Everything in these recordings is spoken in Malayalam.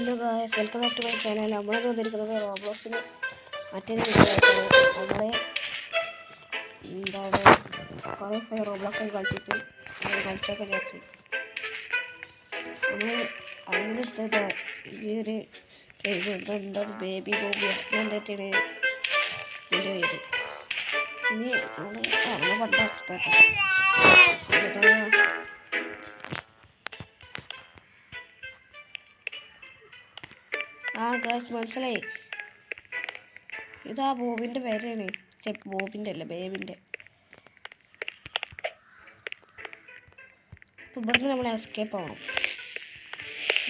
Hello guys, welcome back to my channel. നമ്മളൊക്കെ വന്നിരിക്കുന്നത് റോബ്ലോക്സിന് മറ്റൊരു വീഡിയോ നമ്മളെ എന്താണ് കുറേ റോബ്ലോക്സ് കളിച്ചിട്ട് കളിച്ചൊക്കെ വിചാരിച്ചു. നമ്മൾ അങ്ങനെ എടുത്തത് ഈ ഒരു എന്താ ബേബി ബോബി എന്തൊക്കെയാണ് ഇതിൻ്റെ പേര്. ഇനി നമ്മൾ പണ്ട എക്സ്പേർട്ട് ഗായ്സ് മനസ്സിലായി. ഇതാ ബോബിൻ്റെ പേരാണ്. ബോബിൻ്റെ അല്ല, ബേബിൻ്റെ. ഇവിടുന്ന് നമ്മൾ എസ്കേപ്പ് ആവണം.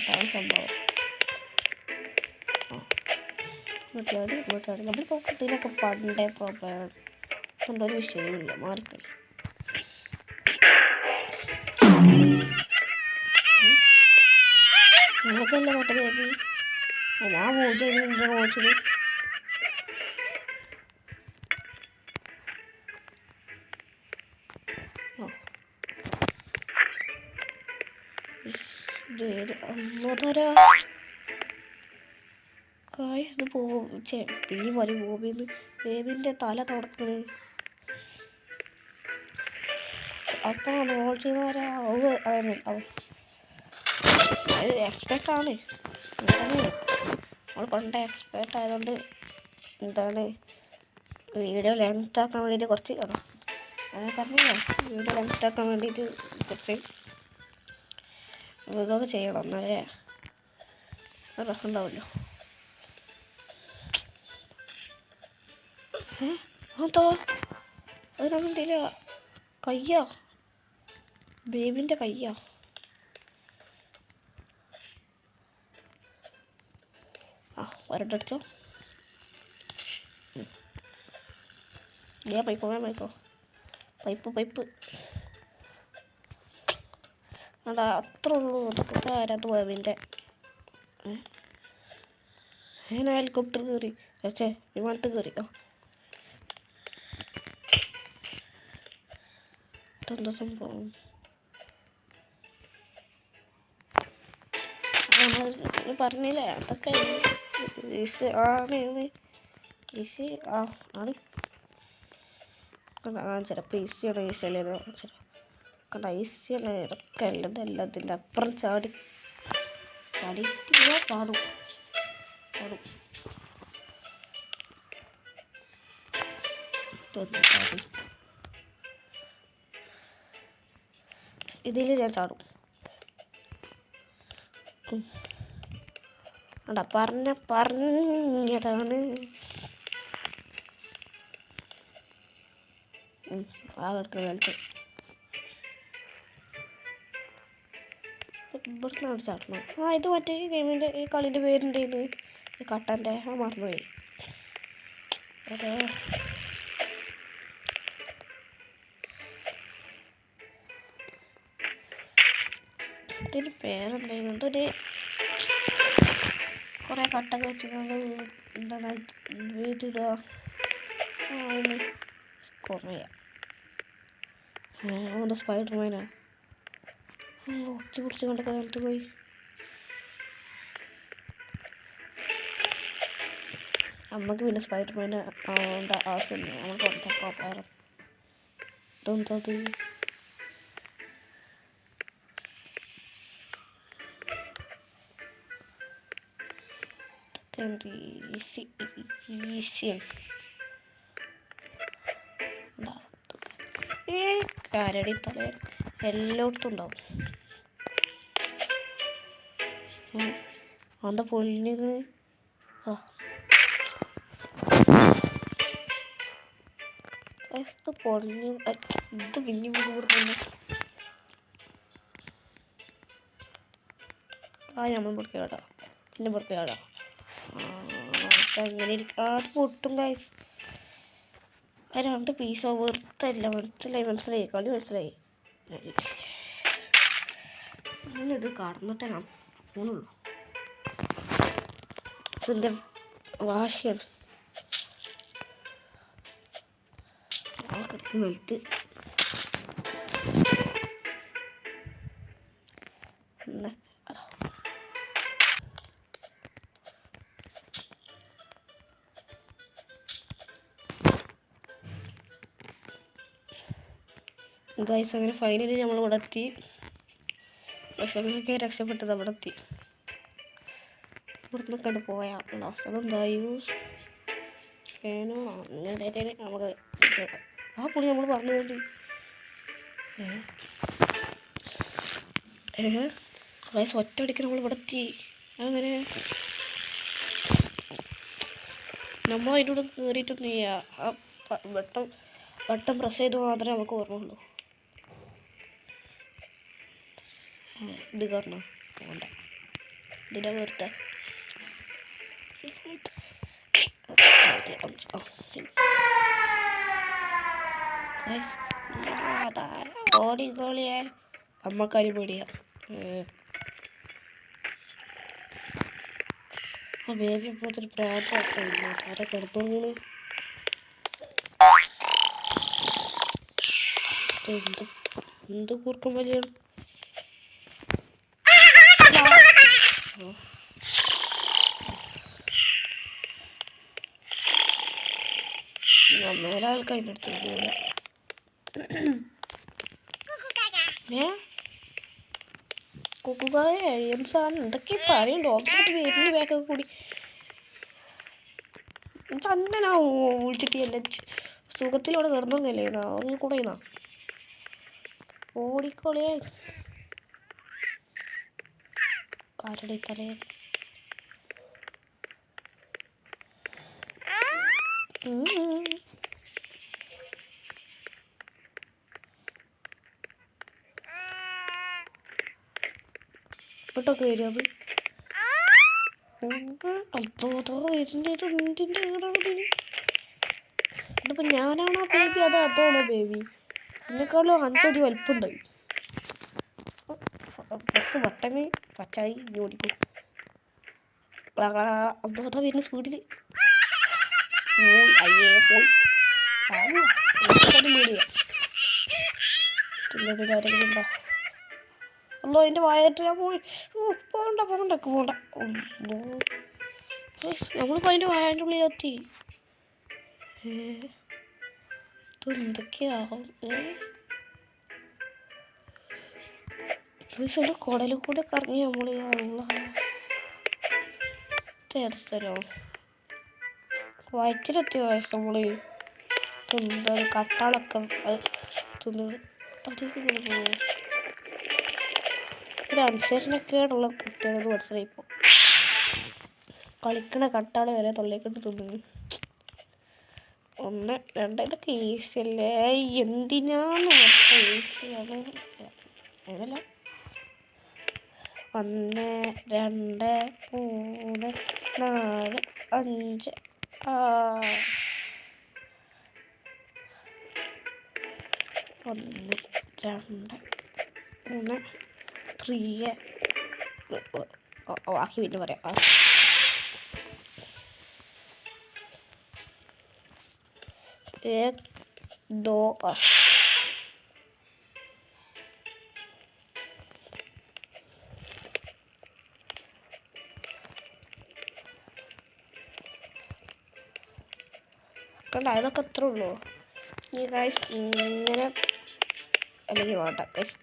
ഇതാണ് സംഭവം. ഇങ്ങോട്ടാണ് നമ്മൾ ഇതിനൊക്കെ പണ്ടേ പ്രോബ്ലം കൊണ്ടൊരു വിഷയമില്ല. മാറിക്കളി. അതല്ല മറ്റേ ബേബി. ഞാൻ മോച്ചത് പിന്നെ മതി ബോബിന്ന് ബേബിൻ്റെ തല തുടക്കണ്. അപ്പം റോൾ ചെയ്യുന്നവരെ എക്സ്പെർട്ട് ആണ്. നമ്മൾ പണ്ട് എക്സ്പേർട്ട് ആയതുകൊണ്ട് എന്താണ് വീഡിയോ ലെങ്ത് ആക്കാൻ വേണ്ടിയിട്ട് കുറച്ച് പറഞ്ഞില്ല. വീഡിയോ ലെങ്ത് ആക്കാൻ വേണ്ടിയിട്ട് കുറച്ച് ഇതൊക്കെ ചെയ്യണം, എന്നാലേ രസം ഉണ്ടാവുമല്ലോ. അതോ അതിനകണ്ടില്ല, കയ്യോ ബേബിൻ്റെ കയ്യോ. ഒരട്ടടിച്ചോ. ഞാൻ പൈക്കോ പൈപ്പ് അടാ, അത്ര ഉള്ളൂ. അതൊക്കെ ആരാത് ബേബിൻ്റെ. ഞാൻ ഹെലികോപ്റ്റർ കയറി വിമാനത്തിൽ കയറി. ഇതെന്താ സംഭവം? പറഞ്ഞില്ലേ അതൊക്കെ ആണ് ചിലപ്പോൾ ഈസിയാണ്. ഈസിയല്ലേ കണ്ട, ഈസിയാണ്. ഇതൊക്കെ എല്ലാത്തിൻ്റെ അപ്പുറം ചാടും. ഇതിൽ ഞാൻ ചാടും. അടാ പറഞ്ഞതാണ്. കിടക്കുന്ന ഇവിടുന്നാണ് ചാടണം. ഇത് മറ്റേ ഗെയിമിൻ്റെ ഈ കളീൻ്റെ പേരുണ്ടേന്ന്, ഈ കട്ടൻ്റെ. മറന്നുപോയി. ഇതിന് പേരെന്തായിരുന്നു? എന്തൊരു കുറേ കട്ടൊക്കെ വെച്ചിട്ടുണ്ട്. എന്താണ് വീട്ടിടുക കുറേ അവൻ്റെ സ്പൈഡർമാനാ ഒത്തി പിടിച്ച് കൊണ്ടൊക്കെ നിലത്ത് പോയി. അമ്മക്ക് പിന്നെ സ്പൈഡർമാന് ആവേണ്ട ആവശ്യമില്ല. നമ്മൾ കൊണ്ടപ്പോൾ പേരം ഇതെന്തത് ഈസിയാണ്. കരടി തല എല്ലായിടത്തും ഉണ്ടാവും. എന്താ പൊളിഞ്ഞ് പൊളിഞ്ഞ് ഇത് പിന്നെ കൊടുക്കുന്നു. നമ്മൾ പൊടിക്കാടാ പിന്നെ പൊടിക്കാടാ അങ്ങനെ അത് പൊട്ടും ഗൈസ്. ആ 2 പീസോ വെറുത്തല്ല. മനസ്സിലായി കളി മനസ്സിലായി. ഇത് കടന്നിട്ടേ ഞാൻ പോണുള്ളൂ. ഇതിൻ്റെ വാശിയാണ്. കിടക്കുന്ന വെളുത്ത് ഗൈസ് അങ്ങനെ ഫൈനലി നമ്മൾ ഇവിടെ എത്തി. പക്ഷെ അങ്ങനെയൊക്കെ രക്ഷപ്പെട്ടത് അവിടെ എത്തി. ഇവിടെ നിന്ന് കണ്ട് പോയാൽ ലാസ്റ്റ് അതെന്താ യൂസ് ഫാനോ അങ്ങനെ നമുക്ക് ആ പുളി നമ്മൾ പറഞ്ഞുകൊണ്ട് ഗൈസ് ഒറ്റയടിക്ക് നമ്മൾ ഇവിടെ എത്തി. അങ്ങനെ നമ്മൾ അതിൻ്റെ കൂടെ കയറിയിട്ടൊന്നും ചെയ്യുക. ആ വട്ടം പ്രസ് ചെയ്ത് മാത്രമേ നമുക്ക് ഓർമ്മയുള്ളൂ. ഇത് കാരണം പോകണ്ട ഇതിനെ വെറുതെ ഓടിക്കോളിയെ അമ്മക്കാരി പേടിയാ. ആ ബേബി ഇപ്പോഴത്തെ പ്രായം ആരെ കിടത്തോളൂ. എന്ത് കൂർക്കം വലിയാണ്. മേലെ ആൾക്ക് അതിൻ്റെ അടുത്ത് കുക്കുകായ എന്ത് സാധനം എന്തൊക്കെ പറയും. ഡോക്ടറായിട്ട് വീടിൻ്റെ ബാക്കൊക്കെ കൂടി അങ്ങനെ വിളിച്ചിട്ട് എല്ലാം സുഖത്തിലൂടെ കിടന്നൊന്നല്ലേ ഒന്ന് കൂടെ ഓടിക്കോളിയേ കാരടി തലേ ഇട്ടൊക്കെ വരും. അത് അതോ ഇതിപ്പോൾ ഞാനാണോ ബേബി അതാണോ ബേബി? എന്നെക്കാളും 5 അടി വലിപ്പമുണ്ടായി. ഫസ്റ്റ് വട്ടമേ പച്ചായി ഓടിക്കും. അതോ വരുന്ന സ്പീഡിൽ പോയി. അയ്യേ പോയി. പേടിയാ. ആരെങ്കിലും ഉണ്ടോ? അല്ലോ അതിൻ്റെ വായിട്ട് ഞാൻ പോയി. പോകണ്ട നമ്മളിപ്പോൾ അതിൻ്റെ വായൻ്റെ ഉള്ളിലെത്തി. ഇതെന്തൊക്കെയാവും? എൻ്റെ കുടലിൽ കൂടെ കറങ്ങി നമ്മൾ സ്ഥലോ വയറ്റിലെത്തി. വയസ്സ് നമ്മൾ കട്ടാളൊക്കെ തിന്നത് ഒരു അനുസരണക്കേടുള്ള കുട്ടികളെന്ന് മനസ്സിലായി. ഇപ്പോൾ കളിക്കണ കട്ടാളെ വരെ തൊള്ളേക്കിട്ട് തിന്നത്. 1 2 ഇതൊക്കെ ഈസിയല്ലേ? എന്തിനാണ് ഈസിയാണ് അങ്ങനല്ല. 1 2 3 4 5 6 1 2 3 3 ബാക്കി പിന്നെ പറയാം. एक 2 കണ്ട ഇതൊക്കെ അത്രേ ഉള്ളൂ. ഈ ഗൈസ് ഇങ്ങനെ അല്ലെങ്കിൽ വേണ്ട ഗൈസ്.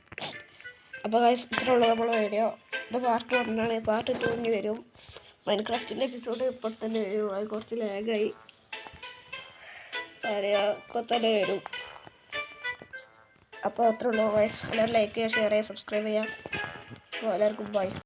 അപ്പോൾ ഗൈസ് ഇത്രേ ഉള്ളൂ നമ്മളെ വീഡിയോ. ഇത് പാർട്ട് 1 ആണ്. പാർട്ട് 2 ഇനി വരും. മൈൻക്രാഫ്റ്റിൻ്റെ എപ്പിസോഡ് ഇപ്പോൾ തന്നെ വരും. അത് കുറച്ച് ലാഗായി ഇപ്പോൾ തന്നെ വരും. അപ്പോൾ അത്രേ ഉള്ളൂ ഗൈസ്. എല്ലാവരും ലൈക്ക് ചെയ്യുക, ഷെയർ ചെയ്യുക, സബ്സ്ക്രൈബ് ചെയ്യുക. അപ്പോൾ എല്ലാവർക്കും ബൈ.